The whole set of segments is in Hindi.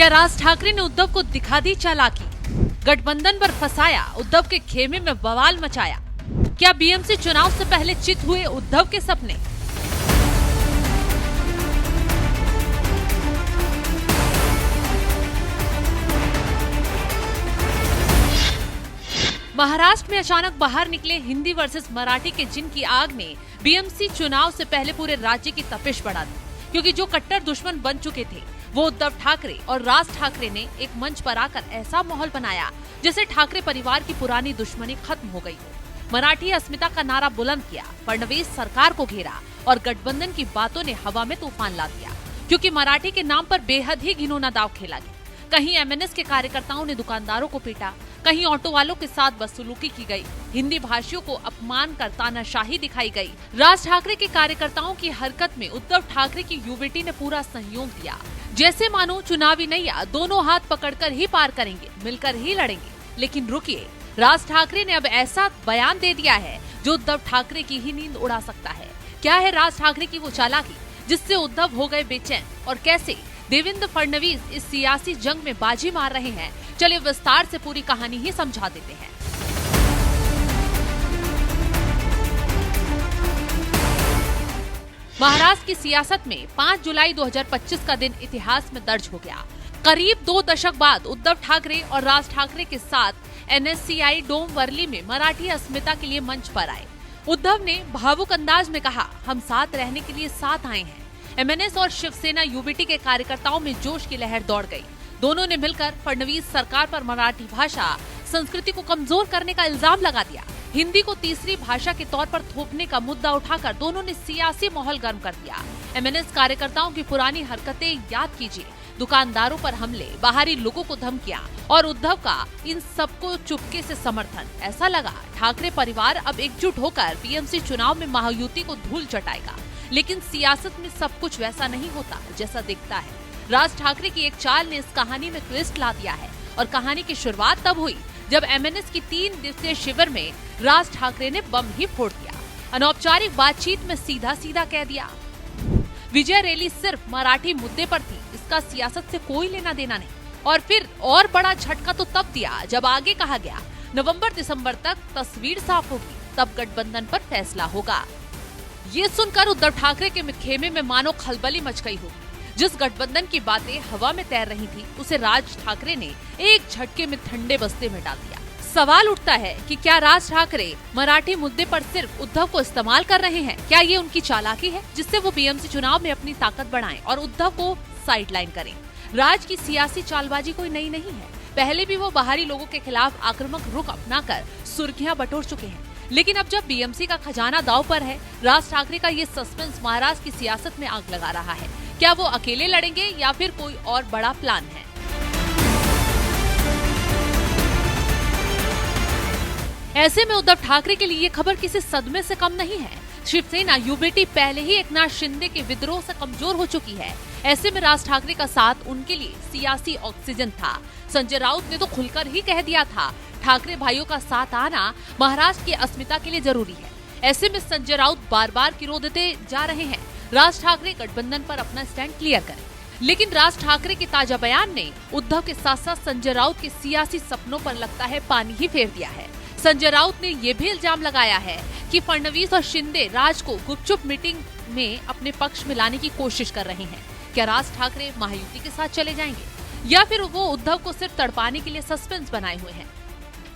क्या राज ठाकरे ने उद्धव को दिखा दी चालाकी? गठबंधन पर फंसाया, उद्धव के खेमे में बवाल मचाया। क्या बीएमसी चुनाव से पहले चित हुए उद्धव के सपने? महाराष्ट्र में अचानक बाहर निकले हिंदी वर्सेस मराठी के जिन की आग ने बीएमसी चुनाव से पहले पूरे राज्य की तपिश बढ़ा दी, क्योंकि जो कट्टर दुश्मन बन चुके थे वो उद्धव ठाकरे और राज ठाकरे ने एक मंच पर आकर ऐसा माहौल बनाया जैसे ठाकरे परिवार की पुरानी दुश्मनी खत्म हो गई हो। मराठी अस्मिता का नारा बुलंद किया, फडणवीस सरकार को घेरा और गठबंधन की बातों ने हवा में तूफान ला दिया, क्योंकि मराठी के नाम पर बेहद ही घिनौना दांव खेला गया। कहीं एमएनएस के कार्यकर्ताओं ने दुकानदारों को पीटा, कहीं ऑटो वालों के साथ बदसलूकी की गई, हिंदी भाषियों को अपमान कर तानाशाही दिखाई गई। राज ठाकरे के कार्यकर्ताओं की हरकत में उद्धव ठाकरे की यूबीटी ने पूरा सहयोग दिया, जैसे मानो चुनावी नैया दोनों हाथ पकड़कर ही पार करेंगे, मिलकर ही लड़ेंगे। लेकिन रुकिए, राज ठाकरे ने अब ऐसा बयान दे दिया है जो उद्धव ठाकरे की ही नींद उड़ा सकता है। क्या है राज ठाकरे की वो चालाकी जिससे उद्धव हो गए बेचैन, और कैसे देवेंद्र फडणवीस इस सियासी जंग में बाजी मार रहे हैं? चलिए विस्तार से पूरी कहानी ही समझा देते हैं। महाराष्ट्र की सियासत में 5 जुलाई 2025 का दिन इतिहास में दर्ज हो गया। करीब 2 दशक बाद उद्धव ठाकरे और राज ठाकरे के साथ एनएससीआई डोम वर्ली में मराठी अस्मिता के लिए मंच पर आए। उद्धव ने भावुक अंदाज में कहा, हम साथ रहने के लिए साथ आए हैं। एमएनएस और शिवसेना यूबीटी के कार्यकर्ताओं में जोश की लहर दौड़ गई। दोनों ने मिलकर फडणवीस सरकार पर मराठी भाषा संस्कृति को कमजोर करने का इल्जाम लगा दिया। हिंदी को तीसरी भाषा के तौर पर थोपने का मुद्दा उठाकर दोनों ने सियासी माहौल गर्म कर दिया। एमएनएस कार्यकर्ताओं की पुरानी हरकतें याद कीजिए, दुकानदारों पर हमले, बाहरी लोगों को धमकियां और उद्धव का इन सबको चुपके से समर्थन। ऐसा लगा ठाकरे परिवार अब एकजुट होकर बीएमसी चुनाव में महायुति को धूल चटाएगा। लेकिन सियासत में सब कुछ वैसा नहीं होता जैसा दिखता है। राज ठाकरे की एक चाल ने इस कहानी में ट्विस्ट ला दिया है, और कहानी की शुरुआत तब हुई जब एमएनएस की 3 दिवसीय शिविर में राज ठाकरे ने बम ही फोड़ दिया। अनौपचारिक बातचीत में सीधा सीधा कह दिया, विजय रैली सिर्फ मराठी मुद्दे पर थी, इसका सियासत से कोई लेना देना नहीं। और फिर और बड़ा झटका तो तब दिया जब आगे कहा गया, नवंबर दिसंबर तक तस्वीर साफ होगी, तब गठबंधन पर फैसला होगा। ये सुनकर उद्धव ठाकरे के खेमे में मानो खलबली मच गई होगी। जिस गठबंधन की बातें हवा में तैर रही थी उसे राज ठाकरे ने एक झटके में ठंडे बस्ते में डाल दिया। सवाल उठता है कि क्या राज ठाकरे मराठी मुद्दे पर सिर्फ उद्धव को इस्तेमाल कर रहे हैं? क्या ये उनकी चालाकी है जिससे वो बीएमसी चुनाव में अपनी ताकत बढ़ाएं और उद्धव को साइडलाइन करें? राज की सियासी चालबाजी कोई नई नहीं है, पहले भी वो बाहरी लोगों के खिलाफ आक्रामक रुख अपनाकर सुर्खियां बटोर चुके हैं। लेकिन अब जब बीएमसी का खजाना दांव पर है, राज ठाकरे का ये सस्पेंस महाराष्ट्र की सियासत में आग लगा रहा है। क्या वो अकेले लड़ेंगे या फिर कोई और बड़ा प्लान है? ऐसे में उद्धव ठाकरे के लिए ये खबर किसी सदमे से कम नहीं है। शिवसेना यूबीटी पहले ही एकनाथ शिंदे के विद्रोह से कमजोर हो चुकी है। ऐसे में राज ठाकरे का साथ उनके लिए सियासी ऑक्सीजन था। संजय राउत ने तो खुलकर ही कह दिया था, ठाकरे भाइयों का साथ आना महाराष्ट्र की अस्मिता के लिए जरूरी है। ऐसे में संजय राउत बार बार किरो देते जा रहे हैं, राज ठाकरे गठबंधन पर अपना स्टैंड क्लियर करें। लेकिन राज ठाकरे के ताजा बयान ने उद्धव के साथ साथ संजय राउत के सियासी सपनों पर लगता है पानी ही फेर दिया है। संजय राउत ने ये भी इल्जाम लगाया है कि फडणवीस और शिंदे राज को गुपचुप मीटिंग में अपने पक्ष में लाने की कोशिश कर रहे हैं। क्या राज ठाकरे महायुति के साथ चले जाएंगे या फिर वो उद्धव को सिर्फ तड़पाने के लिए सस्पेंस बनाए हुए हैं?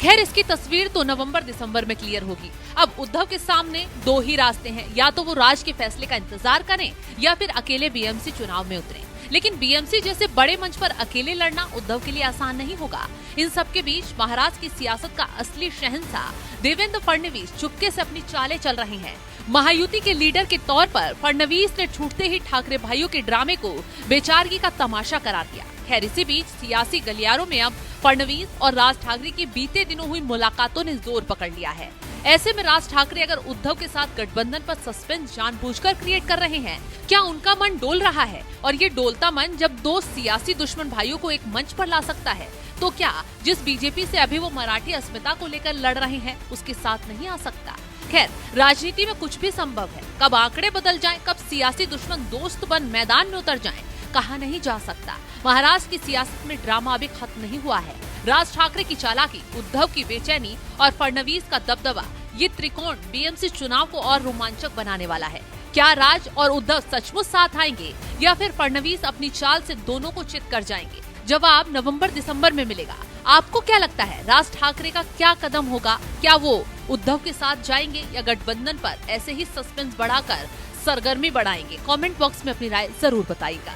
खैर, इसकी तस्वीर तो नवंबर दिसंबर में क्लियर होगी। अब उद्धव के सामने 2 ही रास्ते हैं, या तो वो राज के फैसले का इंतजार करें या फिर अकेले बीएमसी चुनाव में उतरें। लेकिन बीएमसी जैसे बड़े मंच पर अकेले लड़ना उद्धव के लिए आसान नहीं होगा। इन सब के बीच महाराष्ट्र की सियासत का असली शहंशाह देवेंद्र फडणवीस चुपके से अपनी चालें चल रहे हैं। महायुति के लीडर के तौर पर फडणवीस ने छूटते ही ठाकरे भाइयों के ड्रामे को बेचारगी का तमाशा करार दिया। खैर, इसी बीच सियासी गलियारों में अब फडणवीस और राज ठाकरे की बीते दिनों हुई मुलाकातों ने जोर पकड़ लिया है। ऐसे में राज ठाकरे अगर उद्धव के साथ गठबंधन पर सस्पेंस जानबूझकर क्रिएट कर रहे हैं, क्या उनका मन डोल रहा है? और ये डोलता मन जब 2 सियासी दुश्मन भाइयों को एक मंच पर ला सकता है, तो क्या जिस बीजेपी से अभी वो मराठी अस्मिता को लेकर लड़ रहे हैं उसके साथ नहीं आ सकता? खैर, राजनीति में कुछ भी संभव है। कब आंकड़े बदल जाएं, कब सियासी दुश्मन दोस्त बन मैदान में उतर जाएं, कहा नहीं जा सकता। महाराष्ट्र की सियासत में ड्रामा अभी खत्म नहीं हुआ है। राज ठाकरे की चालाकी, उद्धव की बेचैनी और फडणवीस का दबदबा, ये त्रिकोण बीएमसी चुनाव को और रोमांचक बनाने वाला है। क्या राज और उद्धव सचमुच साथ आएंगे या फिर फडणवीस अपनी चाल से दोनों को चित कर जाएंगे? जवाब नवंबर-दिसंबर में मिलेगा। आपको क्या लगता है, राज ठाकरे का क्या कदम होगा? क्या वो उद्धव के साथ जाएंगे या गठबंधन पर ऐसे ही सस्पेंस बढ़ाकर सरगर्मी बढ़ाएंगे? कमेंट बॉक्स में अपनी राय जरूर बताइएगा।